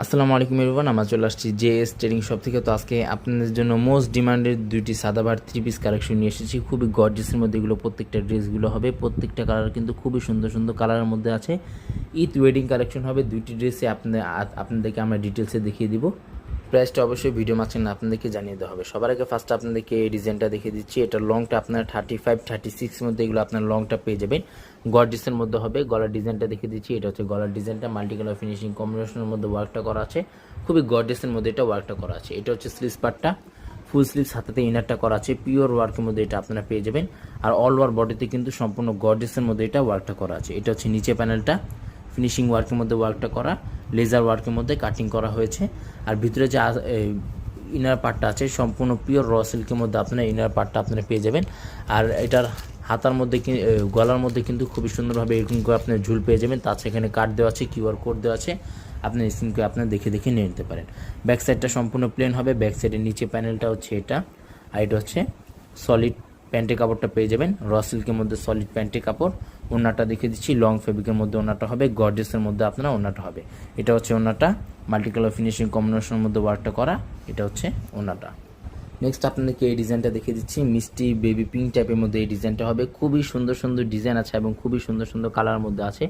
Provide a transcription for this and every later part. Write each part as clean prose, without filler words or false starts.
আসসালামু আলাইকুম এভরিওয়ান, আমরা চলে আসছি জেএস ট্রেডিং শপ থেকে। তো আজকে আপনাদের জন্য মোস্ট ডিমান্ডেড দুইটি সাদাবাহার থ্রি পিস কালেকশন নিয়ে এসেছি। খুবই গর্জিয়াসের মধ্যে এগুলো, প্রত্যেকটা ড্রেসগুলো হবে, প্রত্যেকটা কালার কিন্তু খুবই সুন্দর সুন্দর কালারের মধ্যে আছে। ঈদ ওয়েডিং কালেকশন হবে। দুইটি ড্রেসে আপনাদেরকে আমরা ডিটেলসে দেখিয়ে দিব। প্রাইসটা অবশ্যই ভিডিও মাঝখানে আপনাদেরকে জানিয়ে দেওয়া হবে। সবার আগে ফার্স্ট আপনাদেরকে এই ডিজাইনটা দেখিয়ে দিচ্ছি। এটা লংটা আপনার 35-36 মধ্যে এগুলো আপনার লংটা পেয়ে যাবেন। গর্জিয়াসের মধ্যে হবে। গলার ডিজাইনটা দেখিয়ে দিচ্ছি। এটা হচ্ছে গলার ডিজাইনটা, মাল্টি কালার ফিনিশিং কম্বিনেশনের মধ্যে ওয়ার্কটা করা আছে। খুবই গর্জিয়াসের মধ্যে এটা ওয়ার্কটা করা আছে। এটা হচ্ছে স্লিভস পার্টটা, ফুল স্লিভস, হাতাতে ইনারটা করা আছে। পিওর ওয়ার্কের মধ্যে এটা আপনারা পেয়ে যাবেন। আর অল ওভার বডিতে কিন্তু সম্পূর্ণ গর্জিয়াসের মধ্যে এটা ওয়ার্কটা করা আছে। এটা হচ্ছে নিচে প্যানেলটা, ফিনিশিং ওয়ার্কের মধ্যে ওয়ার্কটা করা, লেজার ওয়ার্কের মধ্যে কাটিং করা হয়েছে। আর ভিতরে যে ইনার পার্টটা আছে সম্পূর্ণ পিওর র সিল্কের মধ্যে আপনারা ইনার পার্টটা আপনারা পেয়ে যাবেন। আর এটার হাতার মধ্যে গলার মধ্যে কিন্তু খুবই সুন্দরভাবে এরকম করে আপনার ঝুল পেয়ে যাবেন। তার সেখানে কাট দেওয়া আছে, কিউআর কোড দেওয়া আছে, আপনার স্ক্রিন করে আপনার দেখে দেখে নিয়ে নিতে পারেন। ব্যাক সাইডটা সম্পূর্ণ প্লেন হবে। ব্যাক সাইডের নিচে প্যানেলটা হচ্ছে এটা, আর এটা হচ্ছে সলিড প্যান্টের কাপড়টা পেয়ে যাবেন। র সিল্কের মধ্যে সলিড প্যান্টের কাপড়। ওড়নাটা দেখিয়ে দিচ্ছি, লং ফেব্রিকের মধ্যে ওড়নাটা হবে, গর্জিয়াসের মধ্যে আপনার ওড়নাটা হবে। এটা হচ্ছে ওড়নাটা, মাল্টি কালার ফিনিশিং কম্বিনেশনের মধ্যে ওয়ার্কটা করা। এটা হচ্ছে ওড়নাটা। নেক্সট আপনাদেরকে এই ডিজাইনটা দেখিয়ে দিচ্ছি। মিষ্টি বেবি পিঙ্ক টাইপের মধ্যে এই ডিজাইনটা হবে। খুবই সুন্দর সুন্দর ডিজাইন আছে এবং খুবই সুন্দর সুন্দর কালার মধ্যে আছে।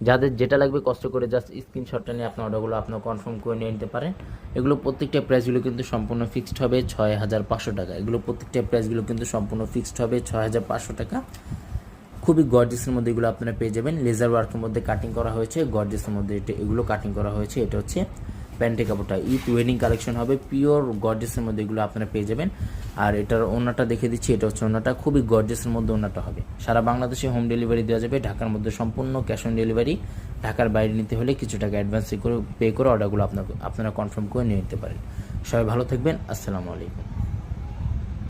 যাদের যেটা লাগবে কষ্ট করে জাস্ট স্ক্রিনশটটা নিয়ে আপনার অর্ডারগুলো আপনার কনফার্ম করে নিয়ে নিতে পারেন। এগুলো প্রত্যেকটা প্রাইসগুলো কিন্তু সম্পূর্ণ ফিক্সড হবে 6500 টাকা। এগুলো প্রত্যেকটা প্রাইসগুলো কিন্তু সম্পূর্ণ ফিক্সড হবে 6500 টাকা। খুবই গর্জিয়াসের মধ্যে এগুলো আপনারা পেয়ে যাবেন। লেজার ওয়ার্কের মধ্যে কাটিং করা হয়েছে, গর্জিয়াসের মধ্যে এগুলো কাটিং করা হয়েছে। এটা হচ্ছে প্যান্টের কাপড়টা, ঈদ ওয়েডিং কালেকশন হবে, পিওর গর্জিয়াসের মধ্যে এগুলো আপনারা পেয়ে যাবেন। আর এটার ওড়নাটা দেখে দিচ্ছি। এটা হচ্ছে ওড়নাটা, খুবই গর্জিয়াসের মধ্যে ওড়নাটা হবে। সারা বাংলাদেশে হোম ডেলিভারি দেওয়া যাবে। ঢাকার মধ্যে সম্পূর্ণ ক্যাশ অন ডেলিভারি। ঢাকার বাইরে নিতে হলে কিছু টাকা অ্যাডভান্স পে করে অর্ডারগুলো আপনারা কনফার্ম করে নিয়ে নিতে পারেন। সবাই ভালো থাকবেন। আসসালামু আলাইকুম।